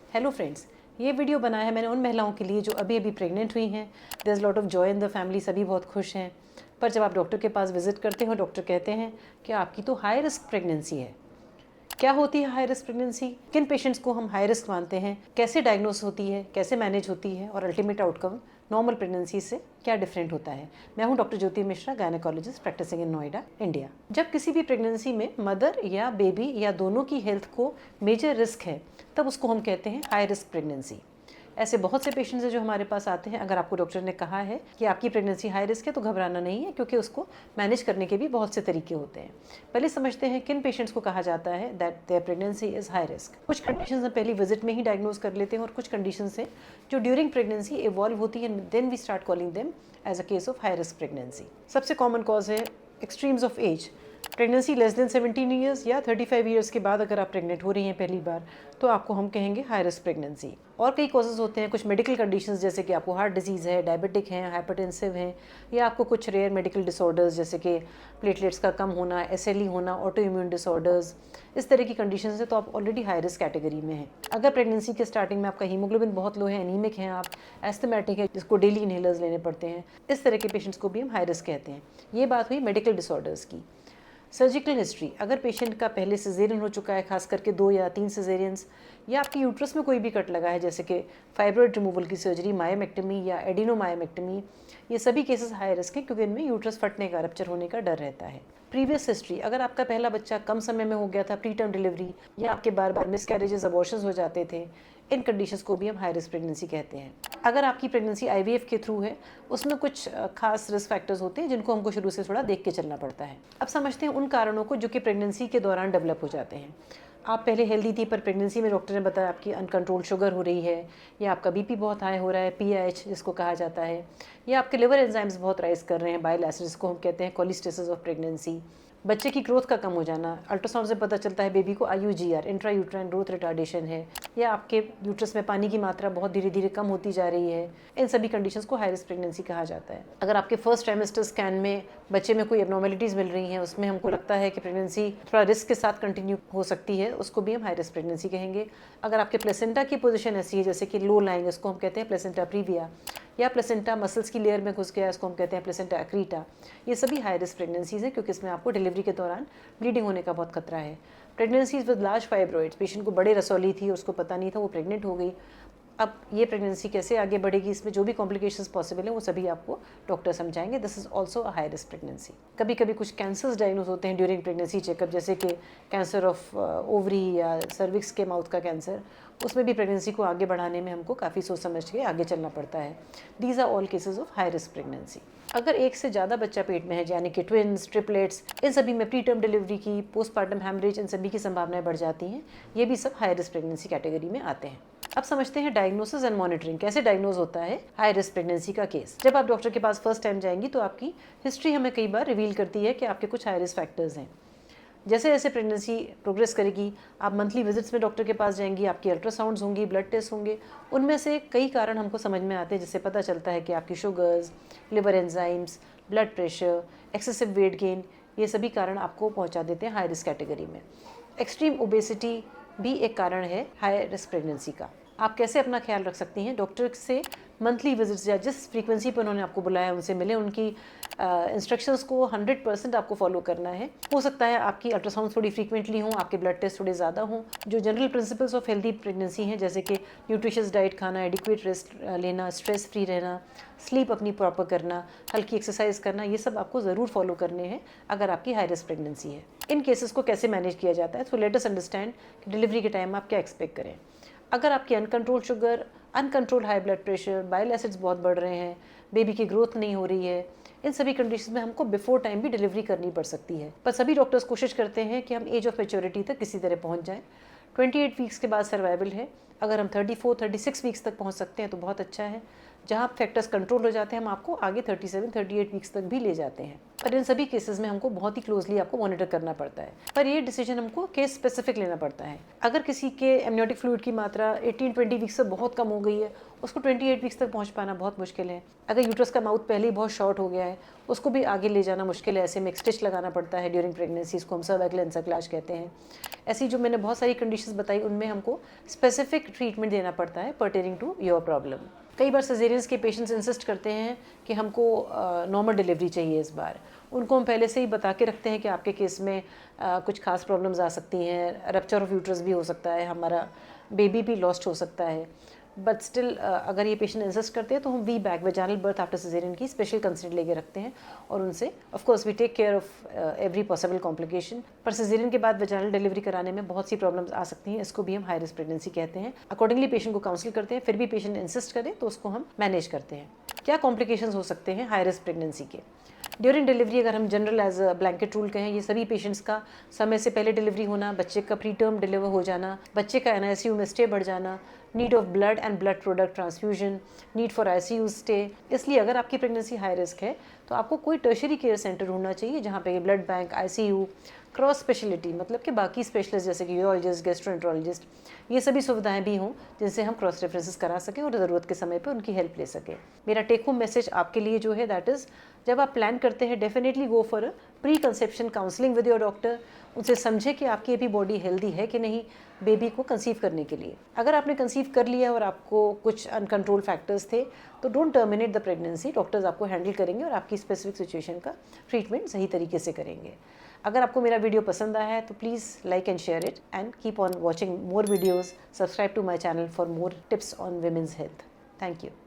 Hello friends, ये video बनाया है मैंने उन महिलाओं के लिए जो अभी अभी प्रेग्नेंट हुई हैं। There is lot of joy in the family, सभी बहुत खुश हैं। पर जब आप डॉक्टर के पास विजिट करते हो, डॉक्टर कहते हैं कि आपकी तो हाई रिस्क प्रेगनेंसी है। क्या होती है हाई रिस्क प्रेगनेंसी, किन पेशेंट्स को हम हाई रिस्क मानते हैं, कैसे डायग्नोस होती है, कैसे मैनेज होती है और अल्टीमेट आउटकम नॉर्मल प्रेगनेंसी से क्या डिफरेंट होता है। मैं हूं डॉक्टर ज्योति मिश्रा, गायनेकोलॉजिस्ट प्रैक्टिसिंग इन नोएडा, इंडिया। जब किसी भी प्रेगनेंसी में मदर या बेबी या दोनों की हेल्थ को मेजर रिस्क है, तब उसको हम कहते हैं हाई रिस्क प्रेगनेंसी। ऐसे बहुत से पेशेंट्स हैं जो हमारे पास आते हैं। अगर आपको डॉक्टर ने कहा है कि आपकी प्रेगनेंसी हाई रिस्क है तो घबराना नहीं है, क्योंकि उसको मैनेज करने के भी बहुत से तरीके होते हैं। पहले समझते हैं किन पेशेंट्स को कहा जाता है that there pregnancy is high risk. कुछ कंडीशंस हम पहली विजिट में ही डायग्नोज कर लेते हैं और कुछ कंडीशंस हैं जो ड्यूरिंग प्रेगनेंसी इवॉल्व होती है, then we start calling them as a case of high risk pregnancy. सबसे कॉमन कॉज है extremes of age. Pregnancy less than 17 years या 35 ईयर्स के बाद अगर आप प्रेग्नेंट हो रही हैं पहली बार, तो आपको हम कहेंगे हाई रिस्क प्रेगनेंसी। और कई कॉजेज़ होते हैं, कुछ मेडिकल कंडीशंस जैसे कि आपको हार्ट डिजीज़ है, डायबिटिक हैं, हाइपरटेंसिव हैं, या आपको कुछ रेयर मेडिकल डिसऑर्डर्स जैसे कि प्लेटलेट्स का कम होना, SLE होना, ऑटो इम्यून डिसऑर्डर्स, इस तरह की कंडीशंस है तो आप ऑलरेडी हाई रिस्क कैटेगरी में हैं। अगर प्रेगनेंसी के स्टार्टिंग में आपका हीमोग्लोबिन बहुत लो है, एनीमिक हैं आप, एस्थमेटिक है जिसको डेली इनहेलर्स लेने पड़ते हैं, इस तरह के पेशेंट्स को भी हम हाई रिस्क कहते हैं। ये बात हुई मेडिकल डिसऑर्डर्स की। सर्जिकल हिस्ट्री, अगर पेशेंट का पहले सिजेरियन हो चुका है, खास करके 2 या 3 सिजेरियंस, या आपकी यूट्रस में कोई भी कट लगा है जैसे कि फाइब्रॉइड रिमूवल की सर्जरी, मायोमेक्टमी या एडिनोमायोमेक्टमी, ये सभी केसेस हाई रिस्क हैं क्योंकि इनमें यूट्रस फटने का, रप्चर होने का डर रहता है। प्रीवियस हिस्ट्री, अगर आपका पहला बच्चा कम समय में हो गया था, प्री टर्म डिलीवरी, या आपके बार बार मिसकैरेजेस, अबॉर्शंस हो जाते थे, इन कंडीशंस को भी हम हाई रिस्क प्रेगनेंसी कहते हैं। अगर आपकी प्रेगनेंसी IVF के थ्रू है, उसमें कुछ खास रिस्क फैक्टर्स होते हैं जिनको हमको शुरू से थोड़ा देख के चलना पड़ता है। अब समझते हैं उन कारणों को जो कि प्रेगनेंसी के दौरान डेवलप हो जाते हैं। आप पहले हेल्दी थी पर प्रेगनेंसी में डॉक्टर ने बताया आपकी अनकंट्रोल शुगर हो रही है, या आपका BP बहुत हाई हो रहा है, PAH जिसको कहा जाता है, या आपके लिवर एंजाइम्स बहुत राइज कर रहे हैं, बाइल एसिड जिसको हम कहते हैं कोलेस्टेसिस ऑफ प्रेगनेंसी, बच्चे की ग्रोथ का कम हो जाना, अल्ट्रासाउंड से पता चलता है बेबी को IUGR intra uterine growth retardation है, या आपके यूट्रस में पानी की मात्रा बहुत धीरे धीरे कम होती जा रही है, इन सभी कंडीशंस को हाई रिस्क प्रेगनेंसी कहा जाता है। अगर आपके फर्स्ट ट्राइमेस्टर स्कैन में बच्चे में कोई एबनॉर्मेलिटीज़ मिल रही हैं, उसमें हमको लगता है कि प्रेगनेंसी थोड़ा रिस्क के साथ कंटिन्यू हो सकती है, उसको भी हम हाई रिस्क प्रेगनेंसी कहेंगे। अगर आपके प्लेसेंटा की पोजीशन ऐसी है जैसे कि लो लाइंग, इसको हम कहते हैं प्लेसेंटा प्रीविया, या प्लेसेंटा मसल्स की लेयर में घुस गया, इसको हम कहते हैं प्लेसेंटा एक्रीटा, ये सभी हाई रिस्क प्रेगनेंसीज हैं क्योंकि इसमें आपको डिलीवरी के दौरान ब्लीडिंग होने का बहुत खतरा है। Pregnancies with large fibroids, patient को बड़े रसौली थी, उसको पता नहीं था, वो प्रेग्नेंट हो गई। अब ये प्रेगनेंसी कैसे आगे बढ़ेगी, इसमें जो भी कॉम्प्लिकेशंस पॉसिबल हैं वो सभी आपको डॉक्टर समझाएंगे। This is also a high risk pregnancy. कभी कभी कुछ कैंसर्स डायग्नोज होते हैं ड्यूरिंग प्रेगनेंसी चेकअप, जैसे कि कैंसर ऑफ ओवरी या सर्विक्स के माउथ का कैंसर, उसमें भी प्रेगनेंसी को आगे बढ़ाने में हमको काफ़ी सोच समझ के आगे चलना पड़ता है। These are all cases of high risk pregnancy. अगर एक से ज़्यादा बच्चा पेट में है, यानी कि ट्विन्स, ट्रिपलेट्स, इन सभी में प्री टर्म डिलीवरी की, पोस्टपार्टम हैमरेज, इन सभी की संभावनाएं बढ़ जाती हैं। ये भी सब हाई रिस्क प्रेगनेंसी कैटेगरी में आते हैं। अब समझते हैं डायग्नोसिस एंड मॉनिटरिंग, कैसे डायग्नोज होता है हाई रिस्क प्रेगनेंसी का केस। जब आप डॉक्टर के पास फर्स्ट टाइम जाएंगी तो आपकी हिस्ट्री हमें कई बार रिवील करती है कि आपके कुछ हाई रिस्क फैक्टर्स हैं। जैसे जैसे प्रेगनेंसी प्रोग्रेस करेगी, आप मंथली विजिट्स में डॉक्टर के पास जाएंगी, आपकी अल्ट्रासाउंड्स होंगी, ब्लड टेस्ट होंगे, उनमें से कई कारण हमको समझ में आते हैं, जिससे पता चलता है कि आपकी sugars, liver enzymes, blood pressure, excessive weight gain, ये सभी कारण आपको पहुंचा देते हैं हाई रिस्क कैटेगरी में। एक्सट्रीम ओबेसिटी भी एक कारण है हाई रिस्क प्रेगनेंसी का। आप कैसे अपना ख्याल रख सकती हैं, डॉक्टर से मंथली विजिट्स या जिस फ्रीक्वेंसी पर उन्होंने आपको बुलाया उनसे मिले, उनकी इंस्ट्रक्शंस को 100% आपको फॉलो करना है। हो सकता है आपकी अल्ट्रासाउंड थोड़ी फ्रीक्वेंटली हों, आपके ब्लड टेस्ट थोड़े ज़्यादा हों। जो general principles of healthy pregnancy हैं जैसे कि न्यूट्रिशियस डाइट खाना, एडिक्वेट रेस्ट लेना, स्ट्रेस फ्री रहना, स्लीप अपनी प्रॉपर करना, हल्की एक्सरसाइज करना, ये सब आपको ज़रूर फॉलो करने हैं अगर आपकी हाई रिस्क प्रेगनेंसी है। इन केसेस को कैसे मैनेज किया जाता है, तो लेट अस अंडरस्टैंड कि डिलीवरी के टाइम आप क्या एक्सपेक्ट करें। अगर आपकी uncontrol sugar, uncontrol high blood pressure, bile acids बहुत बढ़ रहे हैं, बेबी की ग्रोथ नहीं हो रही है, इन सभी कंडीशन में हमको बिफोर टाइम भी डिलीवरी करनी पड़ सकती है। पर सभी डॉक्टर्स कोशिश करते हैं कि हम एज ऑफ मेच्योरिटी तक किसी तरह पहुंच जाएं। 28 वीक्स के बाद सर्वाइवल है। अगर हम 34-36 वीक्स तक पहुंच सकते हैं तो बहुत अच्छा है। जहाँ फैक्टर्स कंट्रोल हो जाते हैं हम आपको आगे 37-38 वीक्स तक भी ले जाते हैं। पर इन सभी केसेस में हमको बहुत ही क्लोजली आपको मॉनिटर करना पड़ता है, पर ये डिसीजन हमको केस स्पेसिफिक लेना पड़ता है। अगर किसी के एमनियोटिक फ्लूइड की मात्रा 18-20 वीक्स से बहुत कम हो गई है, उसको 28 वीक्स तक पहुँच पाना बहुत मुश्किल है। अगर यूट्रस का माउथ पहले ही बहुत शॉर्ट हो गया है, उसको भी आगे ले जाना मुश्किल है। ऐसे में एक स्टिच लगाना पड़ता है ड्यूरिंग प्रेगनेंसी, इसको हम सर्वाइकल एन्सेफलाज कहते हैं। ऐसी जो मैंने बहुत सारी कंडीशंस बताई, उनमें हमको स्पेसिफिक ट्रीटमेंट देना पड़ता है पर्टेनिंग टू योर प्रॉब्लम। कई बार सिजेरियंस के पेशेंट्स इंसिस्ट करते हैं कि हमको नॉर्मल डिलीवरी चाहिए इस बार। उनको हम पहले से ही बता के रखते हैं कि आपके केस में कुछ खास प्रॉब्लम्स आ सकती हैं, रप्चर ऑफ यूट्रस भी हो सकता है, हमारा बेबी भी लॉस्ट हो सकता है। बट स्टिल अगर ये पेशेंट इंसिस्ट करते हैं तो हम VBAC vaginal birth after caesarean की स्पेशल कंसल्ट लेके रखते हैं और उनसे of course we take care of every possible complication. पर सिजेरियन के बाद वेजाइनल डिलीवरी कराने में बहुत सी प्रॉब्लम्स आ सकती हैं, इसको भी हम हाई रिस्क प्रेगनेंसी कहते हैं। अकॉर्डिंगली पेशेंट को काउंसिल करते हैं, फिर भी पेशेंट इंसिस्ट करे तो उसको हम मैनेज करते हैं। क्या कॉम्प्लिकेशंस हो सकते हैं हाई रिस्क प्रेगनेंसी के? ड्यूरिंग डिलीवरी अगर हम general as a blanket rule कहें, ये सभी पेशेंट्स का समय से पहले डिलीवरी होना, बच्चे का प्री टर्म डिलीवर हो जाना, बच्चे का NICU में स्टे बढ़ जाना, need of blood and blood product transfusion, need for ICU stay. इसलिए अगर आपकी प्रेगनेंसी हाई रिस्क है तो आपको कोई टर्शरी केयर सेंटर ढूंढना चाहिए जहाँ पे blood bank, ICU, cross speciality मतलब कि बाकी स्पेशलिस्ट जैसे कि यूरोलॉजिस्ट, गैस्ट्रोएंटरोलॉजिस्ट, ये सभी सुविधाएं भी हों जिनसे हम क्रॉस रेफरेंसेस करा सकें और ज़रूरत के समय पर उनकी हेल्प ले सकें। मेरा टेक होम मैसेज आपके लिए जो है दैट इज़, जब आप प्लान करते हैं definitely go for a pre conception counselling with your doctor. उनसे समझे कि आपकी अभी बॉडी हेल्दी है कि नहीं बेबी को कंसीव करने के लिए। अगर आपने कंसीव कर लिया और आपको कुछ अनकंट्रोल फैक्टर्स थे तो don't terminate the pregnancy. Doctors आपको हैंडल करेंगे और आपकी स्पेसिफिक सिचुएशन का ट्रीटमेंट सही तरीके से करेंगे। अगर आपको मेरा वीडियो पसंद आया है तो please like and share it and keep on watching more videos. Subscribe to my channel for more tips on women's health. Thank you.